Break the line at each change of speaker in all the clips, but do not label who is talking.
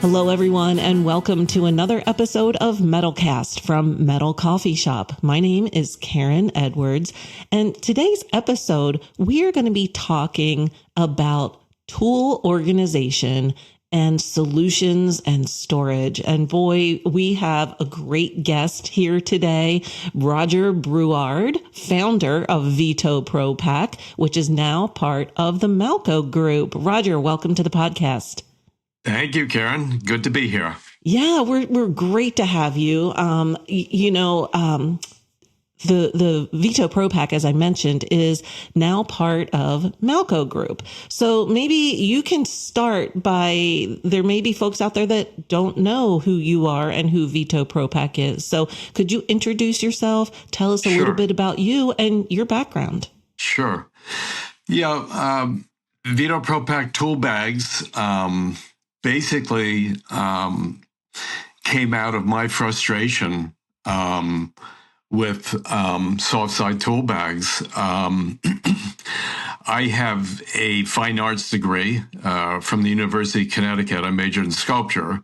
Hello, everyone, and welcome to another episode of MetalCast from Metal Coffee Shop. My name is Karen Edwards, and today's episode, we are going to be talking about tool organization and solutions and storage. And boy, we have a great guest here today, Roger Brouard, founder of Veto Pro Pac, which is now part of the Malco Group. Roger, welcome to the podcast.
Thank you, Karen. Good to be here.
Yeah, we're great to have you. The Veto Pro Pac, as I mentioned, is now part of Malco Group. So maybe you can start by, there may be folks out there that don't know who you are and who Veto Pro Pac is. So could you introduce yourself? Tell us a little bit about you and your background.
Sure. Yeah, Veto Pro Pac tool bags basically came out of my frustration with soft side tool bags. I have a fine arts degree from the University of Connecticut. I majored in sculpture.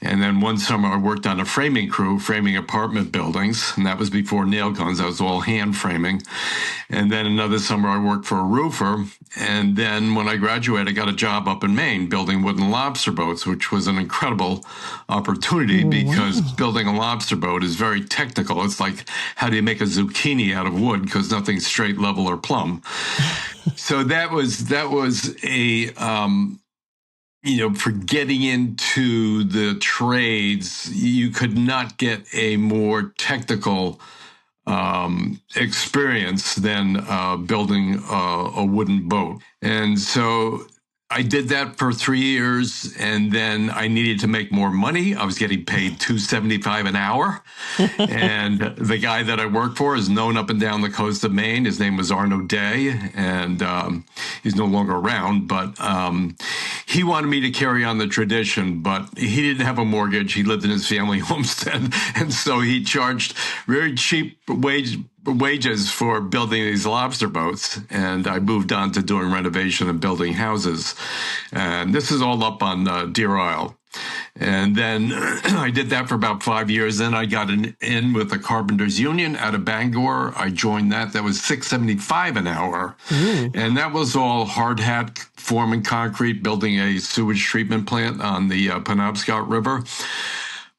And then one summer I worked on a framing crew, framing apartment buildings. And that was before nail guns. That was all hand framing. And then another summer I worked for a roofer. And then when I graduated, I got a job up in Maine building wooden lobster boats, which was an incredible opportunity because building a lobster boat is very technical. It's like, how do you make a zucchini out of wood? Because nothing's straight, level, or plumb. So that was a, for getting into the trades, you could not get a more technical experience than building a wooden boat. And so I did that for 3 years, and then I needed to make more money. I was getting paid $2.75 an hour. And the guy that I worked for is known up and down the coast of Maine. His name was Arno Day, and he's no longer around. But he wanted me to carry on the tradition, but he didn't have a mortgage. He lived in his family homestead, and so he charged very cheap wages for building these lobster boats, and I moved on to doing renovation and building houses. And this is all up on Deer Isle. And then I did that for about 5 years. Then I got in with the Carpenters Union out of Bangor. I joined that. That was $6.75 an hour. And that was all hard hat, forming concrete, building a sewage treatment plant on the Penobscot River.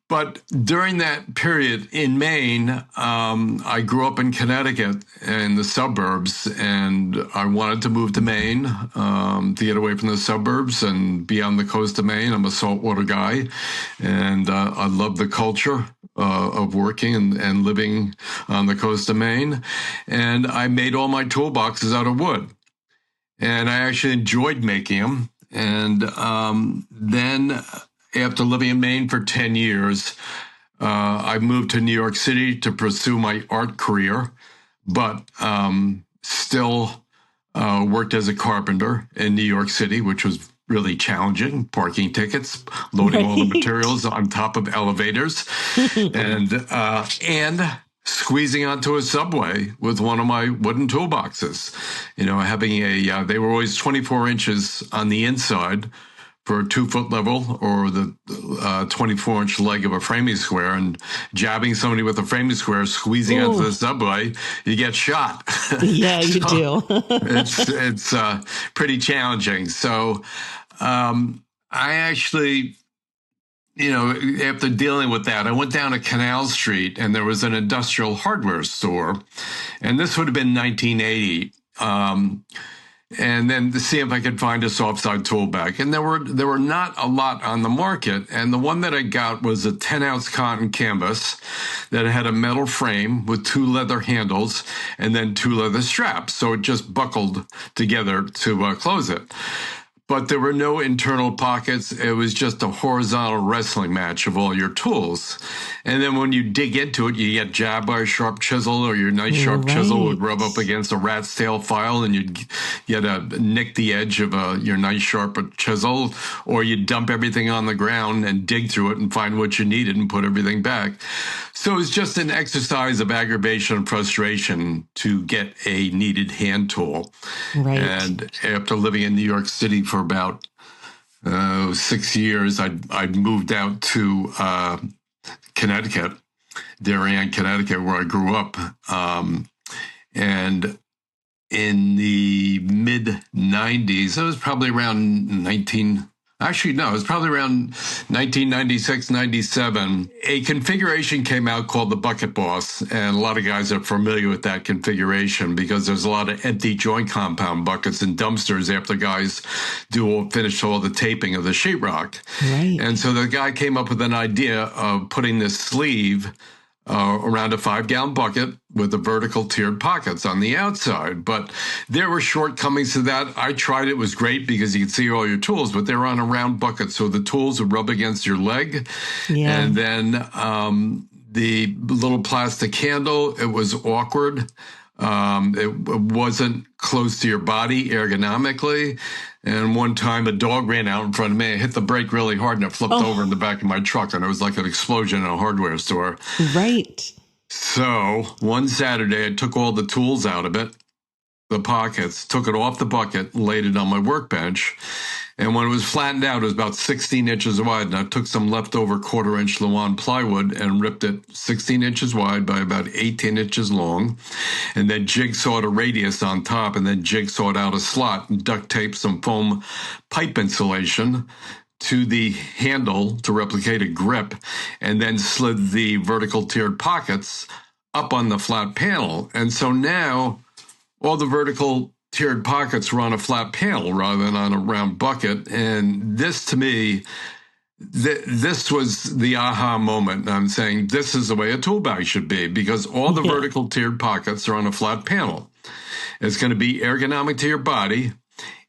But during that period in Maine, I grew up in Connecticut in the suburbs, and I wanted to move to Maine to get away from the suburbs and be on the coast of Maine. I'm a saltwater guy, and I love the culture of working and living on the coast of Maine. And I made all my toolboxes out of wood, and I actually enjoyed making them. And then after living in Maine for 10 years, I moved to New York City to pursue my art career, but still worked as a carpenter in New York City, which was really challenging. Parking tickets, loading all the materials on top of elevators, and squeezing onto a subway with one of my wooden toolboxes. Having they were always 24 inches on the inside for a 2-foot level, or the 24-inch leg of a framing square, and jabbing somebody with a framing square, squeezing onto the subway, you get shot.
Yeah, you do.
it's pretty challenging. So I actually, after dealing with that, I went down to Canal Street, and there was an industrial hardware store, and this would have been 1980. And then to see if I could find a soft side tool bag. And there were not a lot on the market. And the one that I got was a 10-ounce cotton canvas that had a metal frame with 2 leather handles and then 2 leather straps. So it just buckled together to close it. But there were no internal pockets. It was just a horizontal wrestling match of all your tools. And then when you dig into it, you get jabbed by a sharp chisel, or your nice sharp chisel would rub up against a rat's tail file, and you'd nick the edge of your nice sharp chisel, or you'd dump everything on the ground and dig through it and find what you needed and put everything back. So it was just an exercise of aggravation and frustration to get a needed hand tool.
Right.
And after living in New York City for about 6 years, I'd moved out to Connecticut, Darien, Connecticut, where I grew up. And in the mid 90s, it was probably around it was probably around 1996, 97. A configuration came out called the Bucket Boss, and a lot of guys are familiar with that configuration because there's a lot of empty joint compound buckets and dumpsters after guys finish all the taping of the sheetrock.
Right.
And so the guy came up with an idea of putting this sleeve around a 5-gallon bucket with the vertical tiered pockets on the outside. But there were shortcomings to that. I tried it. It was great because you could see all your tools, but they were on a round bucket. So the tools would rub against your leg.
Yeah.
And then the little plastic handle, it was awkward. It wasn't close to your body ergonomically. And one time a dog ran out in front of me. I hit the brake really hard and it flipped over in the back of my truck. And it was like an explosion in a hardware store.
Right.
So one Saturday, I took all the tools out of it, the pockets, took it off the bucket, laid it on my workbench. And when it was flattened out, it was about 16 inches wide. And I took some leftover 1/4-inch Lawan plywood and ripped it 16 inches wide by about 18 inches long. And then jigsawed a radius on top and then jigsawed out a slot and duct taped some foam pipe insulation to the handle to replicate a grip, and then slid the vertical tiered pockets up on the flat panel. And so now all the vertical tiered pockets were on a flat panel rather than on a round bucket. And this, to me, this was the aha moment. I'm saying this is the way a tool bag should be, because all the vertical tiered pockets are on a flat panel. It's going to be ergonomic to your body,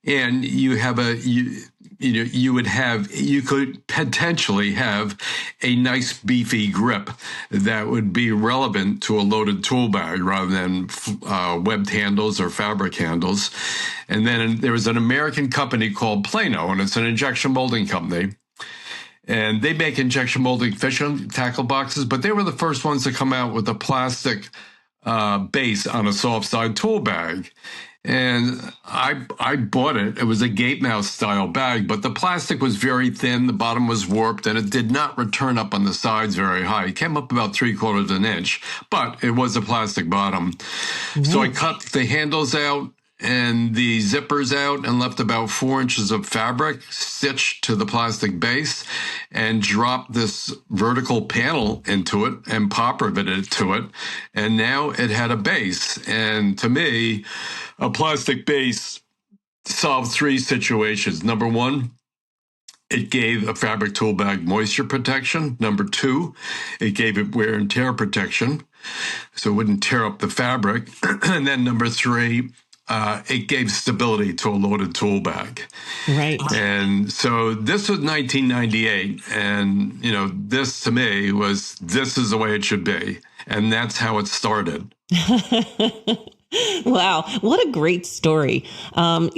and you could potentially have a nice beefy grip that would be relevant to a loaded tool bag rather than webbed handles or fabric handles. And then there was an American company called Plano, and it's an injection molding company. And they make injection molding fishing tackle boxes, but they were the first ones to come out with a plastic base on a soft side tool bag. And I bought it. It was a gate mouse style bag, but the plastic was very thin. The bottom was warped, and it did not return up on the sides very high. It came up about 3/4 an inch, but it was a plastic bottom. So I cut the handles out and the zippers out and left about 4 inches of fabric stitched to the plastic base and dropped this vertical panel into it and pop riveted it to it. And now it had a base. And to me, a plastic base solved 3 situations. Number one, it gave a fabric tool bag moisture protection. Number 2, it gave it wear and tear protection, so it wouldn't tear up the fabric. And then number 3, it gave stability to a loaded tool bag.
Right.
And so this was 1998. And, this to me this is the way it should be. And that's how it started.
Wow. What a great story. I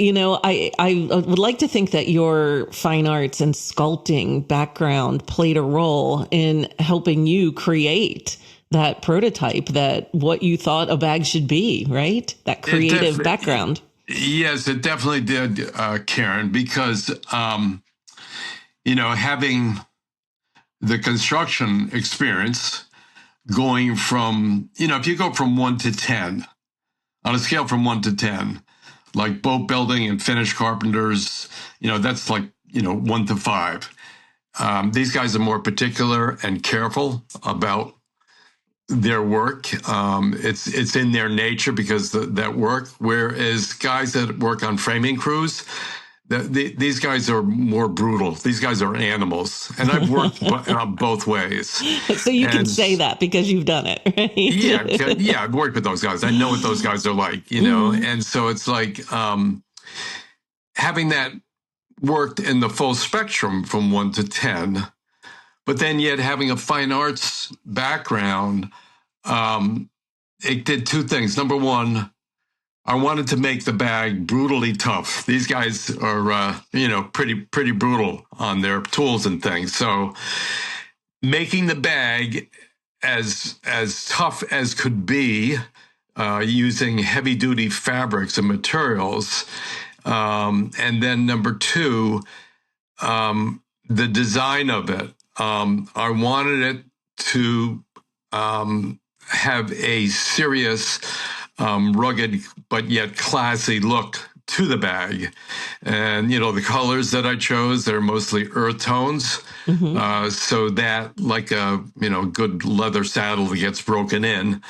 would like to think that your fine arts and sculpting background played a role in helping you create that prototype, that what you thought a bag should be, right? That creative background.
Yes, it definitely did, Karen, because, having the construction experience going from, if you go from 1 to 10, on a scale from 1 to 10, like boat building and finished carpenters, that's like, 1 to 5. These guys are more particular and careful about their work. It's in their nature because that work, whereas guys that work on framing crews, these guys are more brutal. These guys are animals. And I've worked both ways.
So you can say that because you've done it, right?
Yeah, I've worked with those guys. I know what those guys are like, And so it's like having that worked in the full spectrum from 1 to 10, but then yet having a fine arts background, it did 2 things. Number one, I wanted to make the bag brutally tough. These guys are, pretty brutal on their tools and things. So making the bag as tough as could be, using heavy duty fabrics and materials. And then number 2, the design of it. I wanted it to have a serious, rugged, but yet classy look to the bag. And, the colors that I chose, they're mostly earth tones. So that, like a, good leather saddle that gets broken in,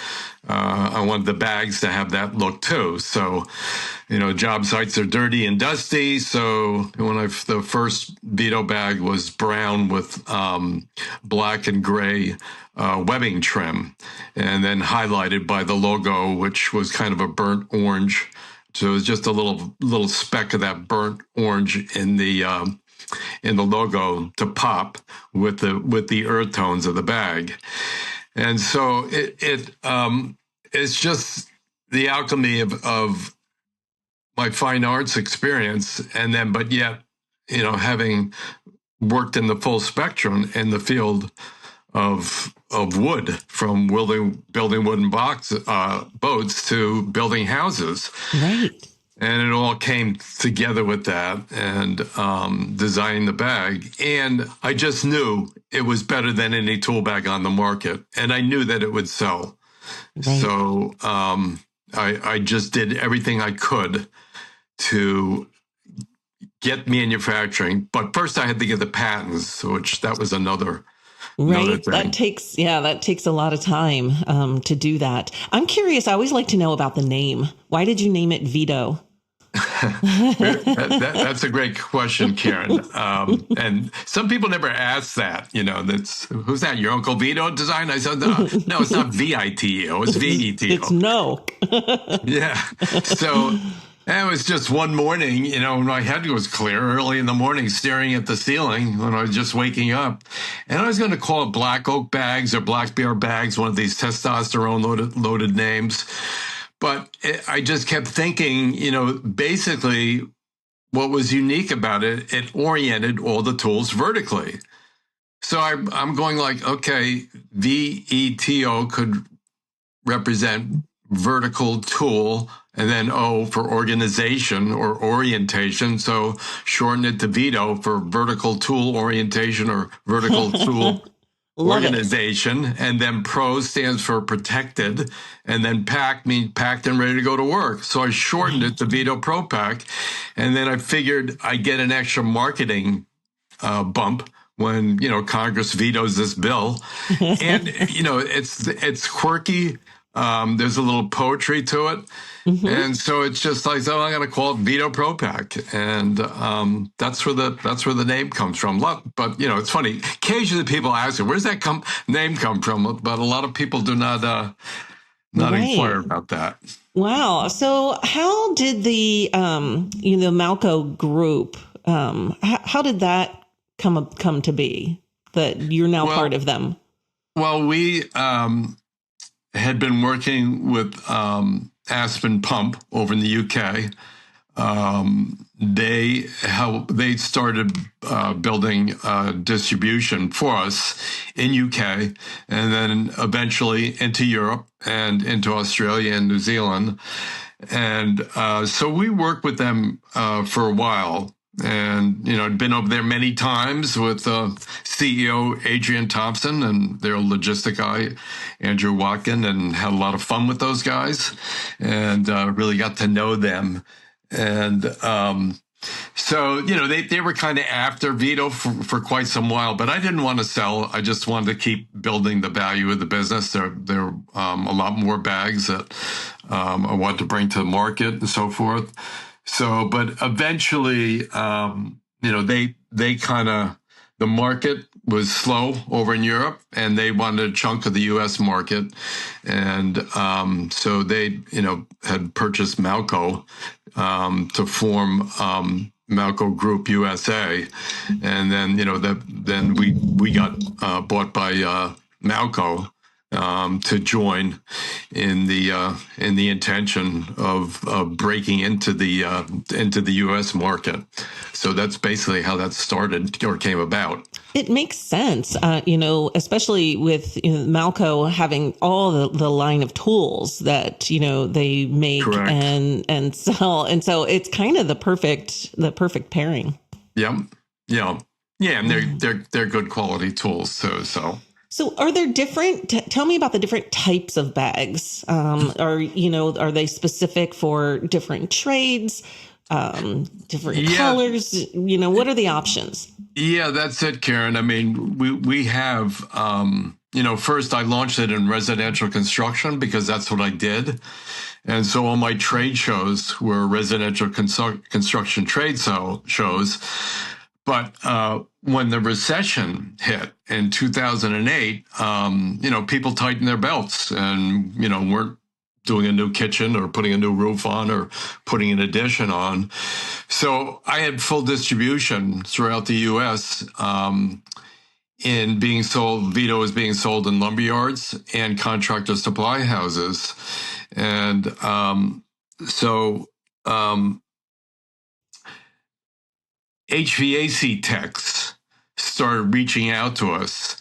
I want the bags to have that look too. So, job sites are dirty and dusty. So the first Veto bag was brown with black and gray webbing trim, and then highlighted by the logo, which was kind of a burnt orange. So it was just a little speck of that burnt orange in the logo to pop with the earth tones of the bag. And so it's just the alchemy of my fine arts experience, and then, but yet, having worked in the full spectrum in the field of wood, from building wooden boats to building houses.
Right.
And it all came together with that, and designing the bag. And I just knew it was better than any tool bag on the market. And I knew that it would sell. Right. So I just did everything I could to get manufacturing. But first I had to get the patents, which that was another.
Right. That takes a lot of time to do that. I'm curious. I always like to know about the name. Why did you name it Veto?
That's a great question, Karen. And some people never ask that. Who's that? Your Uncle Veto design? I said, no, it's not VITO. It's VETO.
It's no.
Yeah. So it was just one morning, when my head was clear early in the morning, staring at the ceiling when I was just waking up. And I was going to call it Black Oak Bags or Black Bear Bags, one of these testosterone loaded names. But I just kept thinking, basically what was unique about it, it oriented all the tools vertically. So I'm going like, okay, VETO could represent vertical tool, and then O for organization or orientation. So shorten it to Veto for vertical tool orientation or vertical tool organization. And then Pro stands for protected. And then Pac means packed and ready to go to work. So I shortened it to Veto Pro Pac. And then I figured I'd get an extra marketing bump when, Congress vetoes this bill. And, it's quirky. There's a little poetry to it. And so it's just like, I'm going to call it Veto Pro Pac. And that's where the name comes from. But, it's funny. Occasionally people ask me, where's that name come from? But a lot of people do not inquire about that.
Wow. So how did the Malco Group, how did that come to be, that you're now part of them?
Well, we had been working with Aspen Pump over in the UK. They started building distribution for us in UK, and then eventually into Europe and into Australia and New Zealand. And so we worked with them for a while. And, I'd been over there many times with CEO Adrian Thompson and their logistic guy, Andrew Watkin, and had a lot of fun with those guys and really got to know them. And so, they were kind of after Veto for quite some while, but I didn't want to sell. I just wanted to keep building the value of the business. There are a lot more bags that I wanted to bring to the market and so forth. So, but eventually, they kind of, the market was slow over in Europe and they wanted a chunk of the U.S. market. And so they, had purchased Malco to form Malco Group USA. And then, then we got bought by Malco. To join in the intention of breaking into the U.S. market. So that's basically how that started or came about.
It makes sense, especially with Malco having all the line of tools that they make and sell, and so it's kind of the perfect pairing.
Yep. Yeah. Yeah, and
Mm.
they're good quality tools too.
So are there different, tell me about the different types of bags. Are they specific for different trades, different
Yeah,
colors? What are the options?
yeah, that's it, Karen. I mean, we have first I launched it in residential construction because that's what I did. And so all my trade shows were residential construction shows. But when the recession hit in 2008, people tightened their belts and, weren't doing a new kitchen or putting a new roof on or putting an addition on. So I had full distribution throughout the U.S. In being sold. Veto is being sold in lumber yards and contractor supply houses. And so HVAC techs started reaching out to us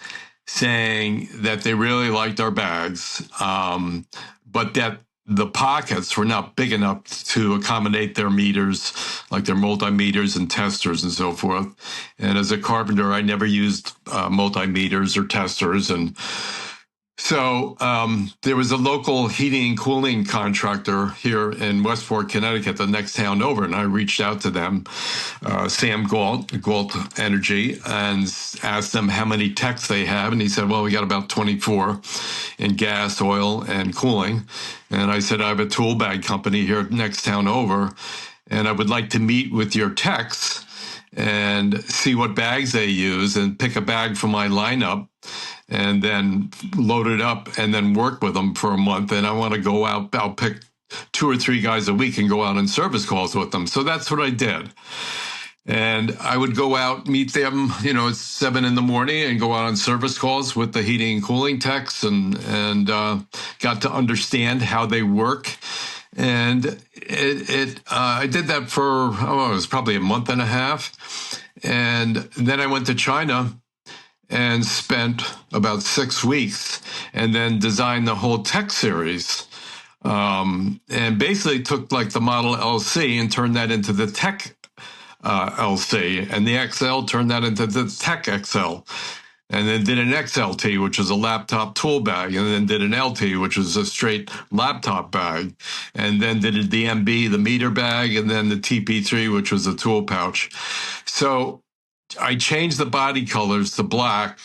saying that they really liked our bags, but that the pockets were not big enough to accommodate their meters, like their multimeters and testers and so forth. And as a carpenter, I never used multimeters or testers. And so there was a local heating and cooling contractor here in Westport, Connecticut, the next town over, and I reached out to them, Sam Galt Energy, and asked them how many techs they have, and he said, well, we got about 24 in gas, oil, and cooling. And I said, I have a tool bag company here next town over, and I would like to meet with your techs and see what bags they use and pick a bag from my lineup and then load it up and then work with them for a month. And I want to go out, I'll pick 2 or 3 guys a week and go out on service calls with them. So that's what I did. And I would go out, meet them, at 7 a.m. and go out on service calls with the heating and cooling techs and got to understand how they work. And I did that for, it was probably a month and a half. And then I went to China and spent about 6 weeks and then designed the whole tech series. And basically took like the model LC and turned that into the tech LC, and the XL turned that into the tech XL. And then did an XLT, which is a laptop tool bag, and then did an LT, which is a straight laptop bag, and then did the MB, the meter bag, and then the TP3, which was a tool pouch. So I changed the body colors to black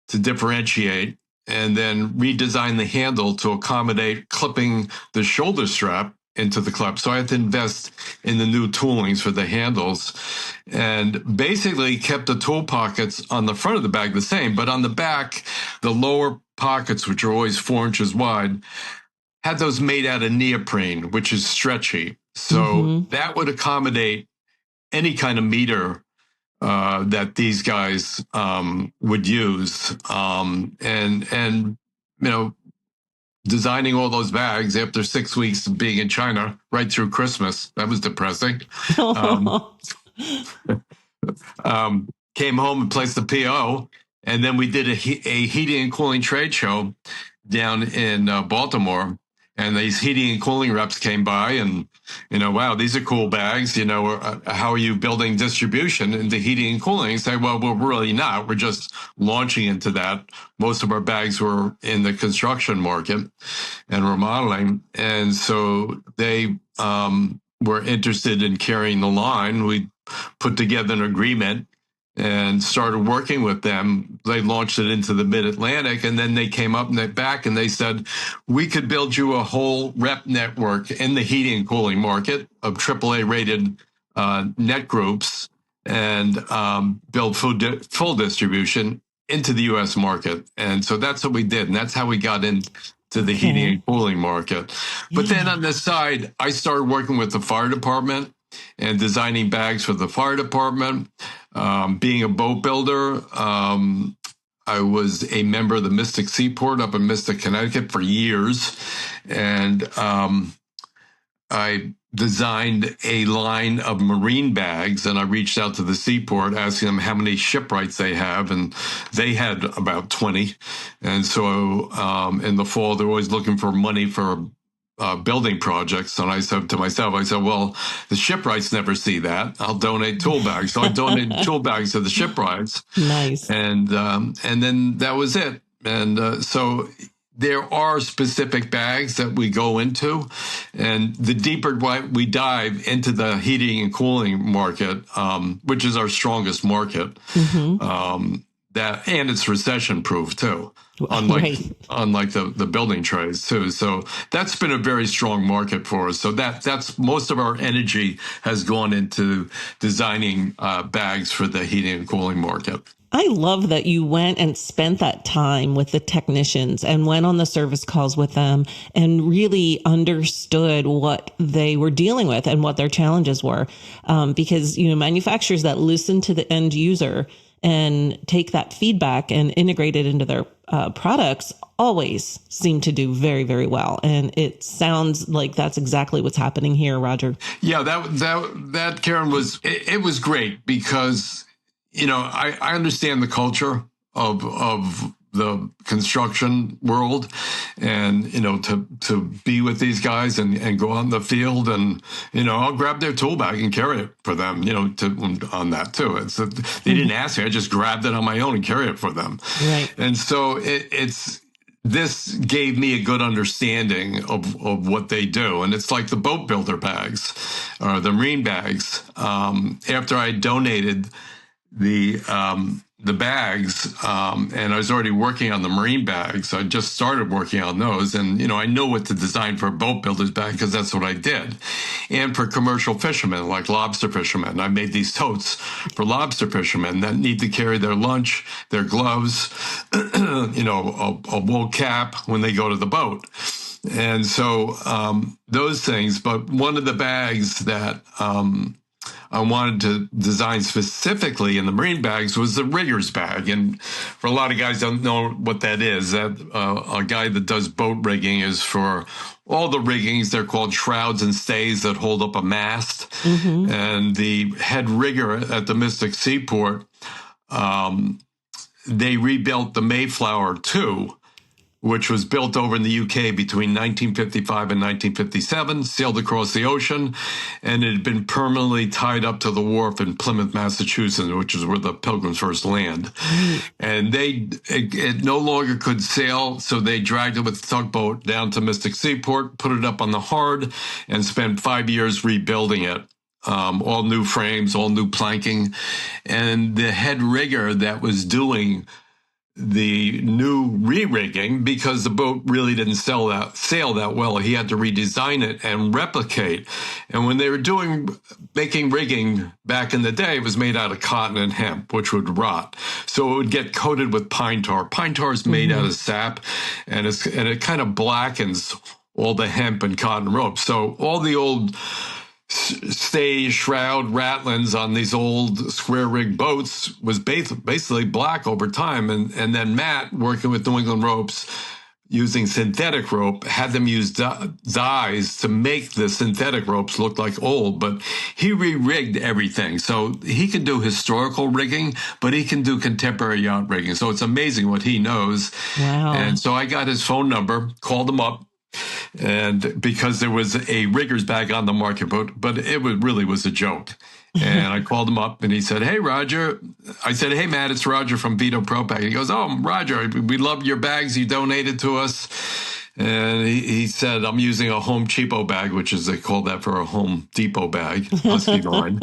to differentiate, and then redesigned the handle to accommodate clipping the shoulder strap into the clip. So I had to invest in the new toolings for the handles, and basically kept the tool pockets on the front of the bag the same, but on the back, the lower pockets, which are always 4 inches wide, had those made out of neoprene, which is stretchy. So that would accommodate any kind of meter that these guys would use. Designing all those bags after 6 weeks of being in China, right through Christmas. That was depressing. Came home and placed the PO, and then we did a heating and cooling trade show down in Baltimore, and these heating and cooling reps came by and, wow, these are cool bags. How are you building distribution into heating and cooling? And say, well, we're really not. We're just launching into that. Most of our bags were in the construction market and remodeling. And so they were interested in carrying the line. We put together an agreement and started working with them. They launched it into the Mid-Atlantic, and then they came up and back and they said, we could build you a whole rep network in the heating and cooling market of AAA rated net groups and build full distribution into the U.S. market. And so that's what we did. And that's how we got into the heating and cooling market. But then on the side, I started working with the fire department and designing bags for the fire department. Being a boat builder, I was a member of the Mystic Seaport up in Mystic, Connecticut for years. And I designed a line of marine bags, and I reached out to the seaport asking them how many shipwrights they have, and they had about 20. And so in the fall, they're always looking for money for building projects. And I said to myself, well, the shipwrights never see that. I'll donate tool bags. So I donated tool bags to the shipwrights.
Nice.
And then that was it. And so there are specific bags that we go into, and the deeper we dive into the heating and cooling market, which is our strongest market, and it's recession proof too, unlike the building trades too. So that's been a very strong market for us. So that's most of our energy has gone into designing bags for the heating and cooling market.
I love that you went and spent that time with the technicians and went on the service calls with them and really understood what they were dealing with and what their challenges were. Because, manufacturers that listen to the end user and take that feedback and integrate it into their products always seem to do very, very well. And it sounds like that's exactly what's happening here, Roger.
Yeah, that Karen, it was great because I understand the culture of the construction world, and to be with these guys and go out in the field, and I'll grab their tool bag and carry it for them. On that too. They didn't ask me; I just grabbed it on my own and carry it for them.
Right.
And so this gave me a good understanding of what they do. And it's like the boat builder bags or the marine bags. After I donated the bags, and I was already working on the marine bags. I just started working on those, and I know what to design for a boat builder's bag because that's what I did. And for commercial fishermen, like lobster fishermen, I made these totes for lobster fishermen that need to carry their lunch, their gloves, a wool cap when they go to the boat. And so those things. But one of the bags that I wanted to design specifically in the marine bags was the rigger's bag. And for a lot of guys don't know what that is. That a guy that does boat rigging is for all the riggings. They're called shrouds and stays that hold up a mast. And the head rigger at the Mystic Seaport, they rebuilt the Mayflower II, which was built over in the UK between 1955 and 1957, sailed across the ocean, and it had been permanently tied up to the wharf in Plymouth, Massachusetts, which is where the Pilgrims first land. And it no longer could sail, so they dragged it with a tugboat down to Mystic Seaport, put it up on the hard, and spent 5 years rebuilding it. All new frames, all new planking. And the head rigger that was doing the new re-rigging, because the boat really didn't sail that well, he had to redesign it and replicate. And when they were making rigging back in the day, it was made out of cotton and hemp, which would rot. So it would get coated with pine tar. Pine tar is made out of sap, and it kind of blackens all the hemp and cotton ropes. So all the old stay, shroud, ratlins on these old square rig boats was basically black over time. And then Matt, working with New England Ropes, using synthetic rope, had them use dyes to make the synthetic ropes look like old, but he re-rigged everything. So he can do historical rigging, but he can do contemporary yacht rigging. So it's amazing what he knows.
Wow.
And so I got his phone number, called him up, and because there was a rigger's bag on the market, but it really was a joke. And I called him up and he said, "Hey, Roger." I said, "Hey, Matt, it's Roger from Veto Pro Pac." He goes, "Oh, Roger, we love your bags you donated to us." And he said, "I'm using a Home Cheapo bag," which is, they call that for a Home Depot bag, Husky line.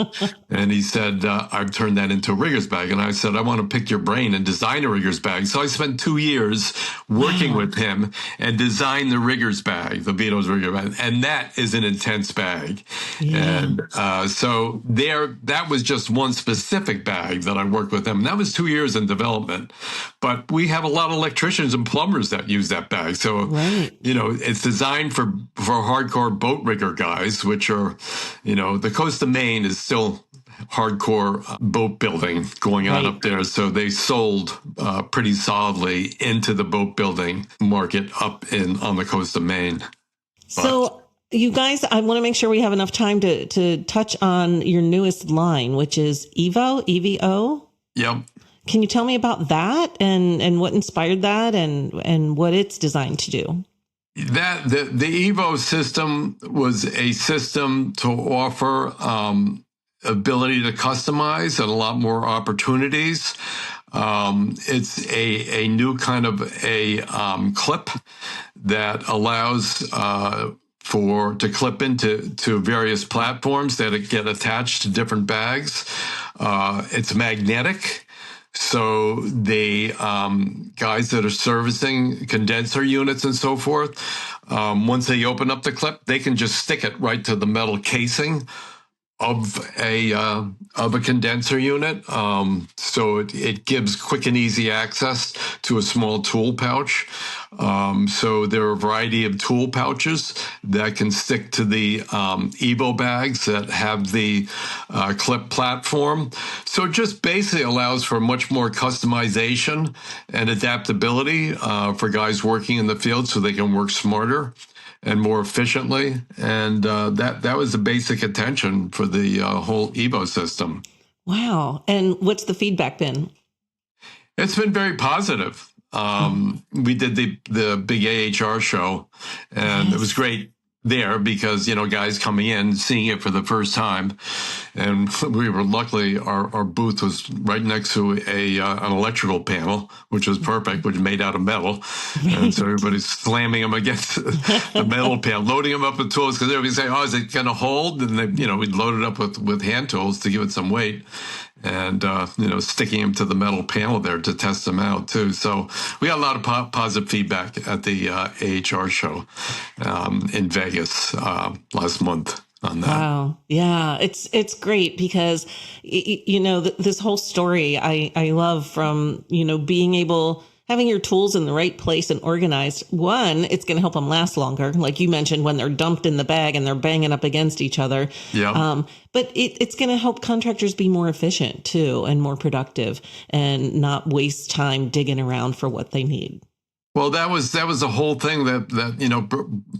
And he said, "I've turned that into a rigger's bag." And I said, "I want to pick your brain and design a rigger's bag." So I spent 2 years working with him and designed the rigger's bag, the Veto's rigger bag. And that is an intense bag. Yeah. And so that was just one specific bag that I worked with him. And that was 2 years in development. But we have a lot of electricians and plumbers that use that bag. So, right. It's designed for hardcore boat rigger guys, which are, the coast of Maine is still hardcore boat building going on up there. So they sold pretty solidly into the boat building market up on the coast of Maine.
So you guys, I want to make sure we have enough time to touch on your newest line, which is EVO.
Yep.
Can you tell me about that and what inspired that and what it's designed to do?
That the Evo system was a system to offer ability to customize and a lot more opportunities. It's a new kind of a clip that allows to clip into various platforms that get attached to different bags. It's magnetic. So the guys that are servicing condenser units and so forth, once they open up the clip, they can just stick it right to the metal casing of a condenser unit. So it gives quick and easy access to a small tool pouch. So there are a variety of tool pouches that can stick to the Evo bags that have the clip platform. So it just basically allows for much more customization and adaptability for guys working in the field so they can work smarter and more efficiently. And that was the basic intention for the whole Evo system.
Wow. And what's the feedback been?
It's been very positive. We did the big AHR show, and It was great there because, guys coming in, seeing it for the first time. And we were luckily, our booth was right next to an electrical panel, which was perfect, which was made out of metal. Right. And so everybody's slamming them against the metal panel, loading them up with tools because everybody's saying, "Oh, is it going to hold?" And then, we'd load it up with hand tools to give it some weight. And, sticking them to the metal panel there to test them out, too. So we got a lot of positive feedback at the AHR show in Vegas last month on that.
Wow. Yeah, it's great because, this whole story I love from, being able having your tools in the right place and organized. One, it's going to help them last longer. Like you mentioned, when they're dumped in the bag and they're banging up against each other.
Yeah.
But it's going to help contractors be more efficient too, and more productive and not waste time digging around for what they need.
Well, that was the whole thing that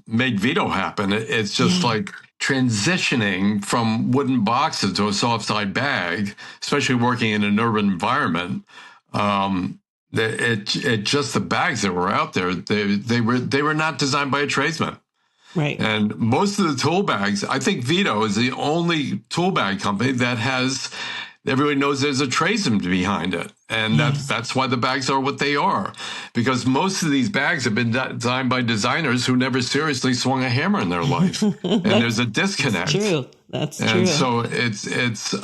made Veto happen. It's just like transitioning from wooden boxes to a soft side bag, especially working in an urban environment. The bags that were out there, they were not designed by a tradesman.
Right.
And most of the tool bags, I think Veto is the only tool bag company that has, everybody knows there's a tradesman behind it. And that's why the bags are what they are. Because most of these bags have been designed by designers who never seriously swung a hammer in their life. And there's a disconnect.
That's true.
And so it's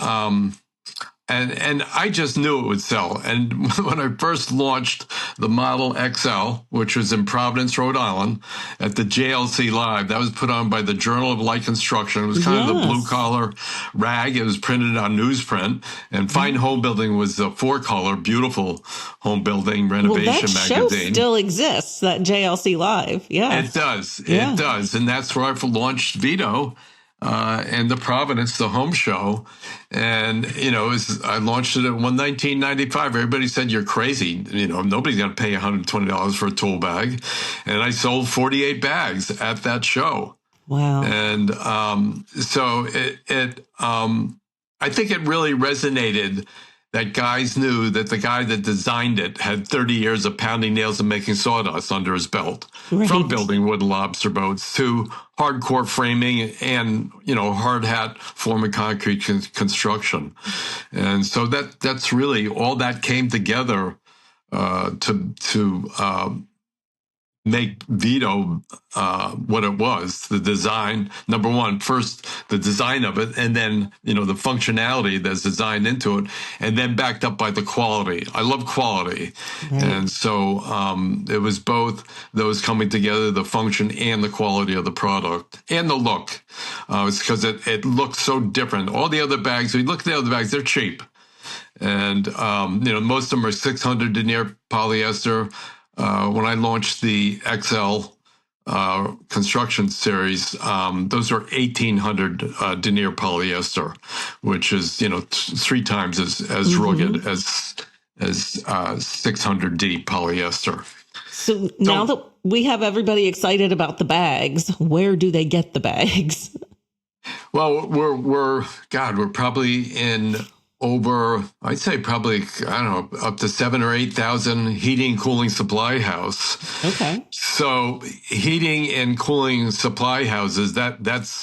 And I just knew it would sell. And when I first launched the Model XL, which was in Providence, Rhode Island, at the JLC Live, that was put on by the Journal of Light Construction. It was kind of the blue collar rag. It was printed on newsprint. And Fine Home Building was the 4-color, beautiful home building renovation magazine.
Show still exists, that JLC Live. Yeah.
It does. Yeah. It does. And that's where I launched Veto. And the Providence, the home show. And, I launched it at $119.95. Everybody said, "You're crazy. Nobody's going to pay $120 for a tool bag." And I sold 48 bags at that show.
Wow.
And so I think it really resonated that guys knew that the guy that designed it had 30 years of pounding nails and making sawdust under his belt, from building wooden lobster boats to hardcore framing and, hard hat form of concrete construction. And so that's really all that came together to make Veto what it was. The design, number one, first the design of it, and then the functionality that's designed into it, and then backed up by the quality. I love quality, and so it was both those coming together: the function and the quality of the product and the look. It's because it looks so different. All the other bags, we look at the other bags, they're cheap, and most of them are 600 denier polyester. When I launched the XL construction series, those are 1,800 denier polyester, which is 3 times as rugged as 600D polyester.
So now that we have everybody excited about the bags, where do they get the bags?
Well, we're probably in over, I'd say probably, I don't know, up to 7,000 or 8,000 heating, cooling supply house.
Okay.
So heating and cooling supply houses, that's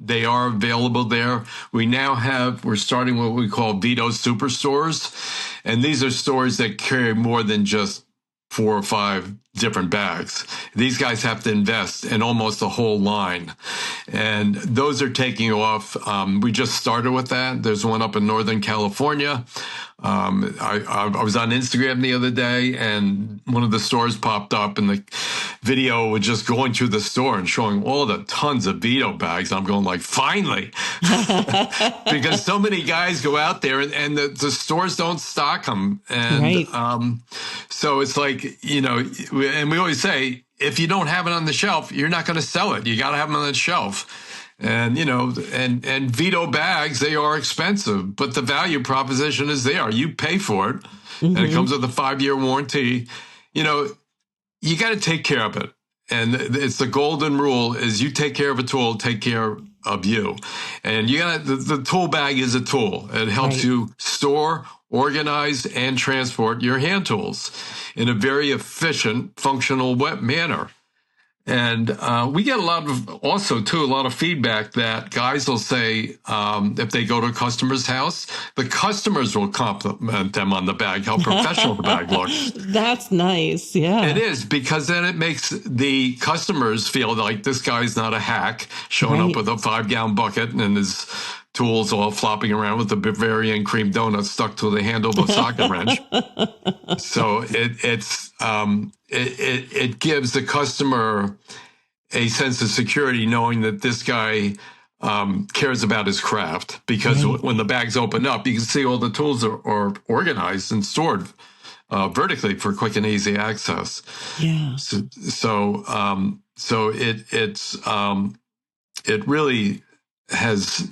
they are available there. We're starting what we call Veto superstores. And these are stores that carry more than just 4 or 5 different bags. These guys have to invest in almost a whole line. And those are taking off. We just started with that. There's one up in Northern California. I was on Instagram the other day, and one of the stores popped up, and the video was just going through the store and showing all the tons of Veto bags. I'm going like, finally, because so many guys go out there, and the stores don't stock them. And so it's like, and we always say, if you don't have it on the shelf, you're not going to sell it. You got to have them on the shelf. And, and Veto bags, they are expensive, but the value proposition is there. You pay for it, and it comes with a 5-year warranty. You got to take care of it. And it's the golden rule is you take care of a tool, take care of you. And the tool bag is a tool. It helps you store, organize, and transport your hand tools in a very efficient, functional manner. And we get a lot of feedback that guys will say if they go to a customer's house, the customers will compliment them on the bag, how professional the bag looks.
That's nice. Yeah.
It is, because then it makes the customers feel like this guy's not a hack showing up with a 5-gallon bucket and his tools all flopping around with the Bavarian cream donut stuck to the handle of a socket wrench. So it gives the customer a sense of security knowing that this guy cares about his craft, because when the bags open up, you can see all the tools are organized and stored vertically for quick and easy access.
Yeah.
So it really has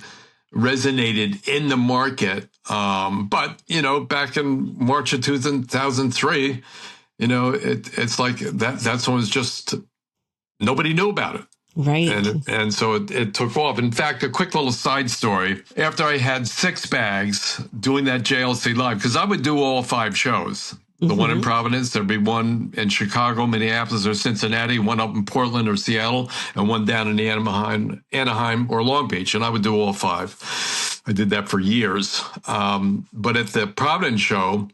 resonated in the market. But, back in March of 2003, it's like that's when it was just, nobody knew about it.
Right.
And so it took off. In fact, a quick little side story. After I had 6 bags doing that JLC Live, because I would do all 5 shows. The one in Providence, there'd be one in Chicago, Minneapolis, or Cincinnati, one up in Portland or Seattle, and one down in Anaheim or Long Beach. And I would do all 5. I did that for years. But at the Providence show,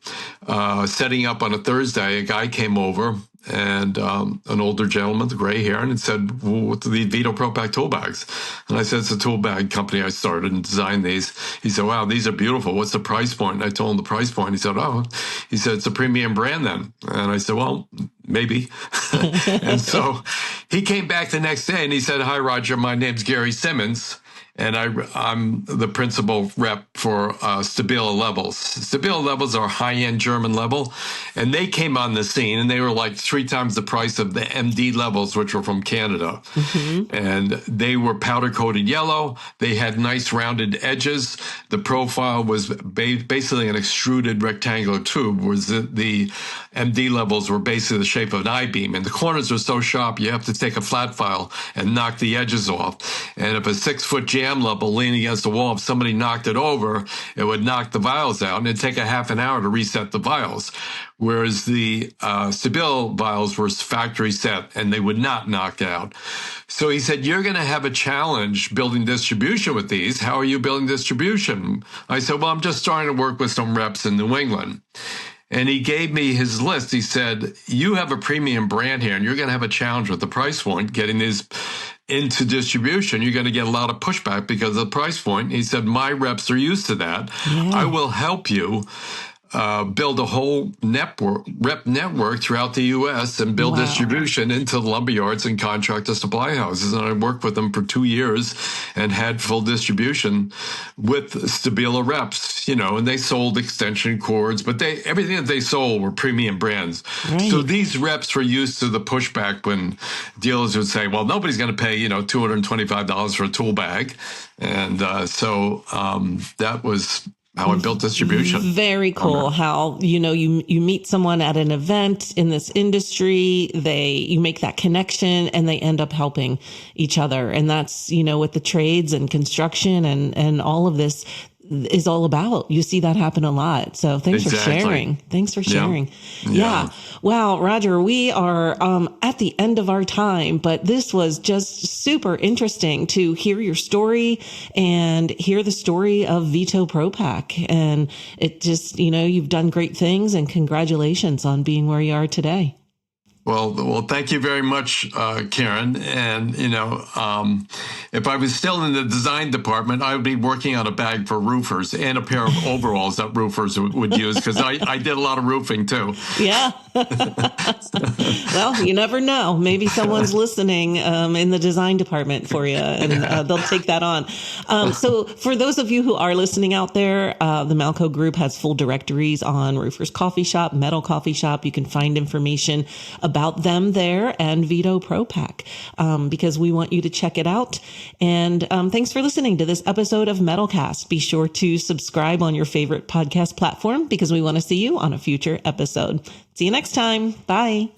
setting up on a Thursday, a guy came over, and an older gentleman with gray hair, and said, well, what are the Veto Pro Pac tool bags? And I said, it's a tool bag company I started and designed these. He said, wow, these are beautiful. What's the price point? And I told him the price point. He said, it's a premium brand then. And I said, well, maybe. And so he came back the next day and he said, hi, Roger, my name's Gary Simmons. And I'm the principal rep for Stabila Levels. Stabila Levels are high-end German level, and they came on the scene, and they were like 3 times the price of the MD Levels, which were from Canada. And they were powder-coated yellow. They had nice rounded edges. The profile was basically an extruded rectangular tube, whereas the MD Levels were basically the shape of an I-beam. And the corners are so sharp, you have to take a flat file and knock the edges off. And if a 6-foot jam level leaning against the wall, if somebody knocked it over, it would knock the vials out, and it'd take a half an hour to reset the vials. Whereas the Stabila vials were factory set, and they would not knock out. So he said, you're going to have a challenge building distribution with these. How are you building distribution? I said, well, I'm just starting to work with some reps in New England. And he gave me his list. He said, you have a premium brand here, and you're going to have a challenge with the price point, getting these into distribution. You're going to get a lot of pushback because of the price point. He said, my reps are used to that. I will help you build a whole rep network throughout the U.S. and build distribution into lumber yards and contractor supply houses. And I worked with them for 2 years and had full distribution with Stabila reps, and they sold extension cords, but everything that they sold were premium brands. So these reps were used to the pushback when dealers would say, well, nobody's going to pay, $225 for a tool bag. And so that was how I built distribution.
Very cool. How, you meet someone at an event in this industry, you make that connection and they end up helping each other. And that's, with the trades and construction and all of this, is all about. You see that happen a lot. So thanks for sharing. Thanks for sharing. Yeah. Wow, Roger, we are at the end of our time, but this was just super interesting to hear your story and hear the story of Veto Pro Pac. And it just, you've done great things, and congratulations on being where you are today.
Well, thank you very much, Karen. And, if I was still in the design department, I would be working on a bag for roofers and a pair of overalls that roofers would use, because I did a lot of roofing too.
Yeah. Well, you never know. Maybe someone's listening in the design department for you, and they'll take that on. So for those of you who are listening out there, the Malco Group has full directories on Roofers Coffee Shop, Metal Coffee Shop. You can find information about them there, and Veto Pro Pac, because we want you to check it out. And thanks for listening to this episode of MetalCast. Be sure to subscribe on your favorite podcast platform, because we want to see you on a future episode. See you next time. Bye.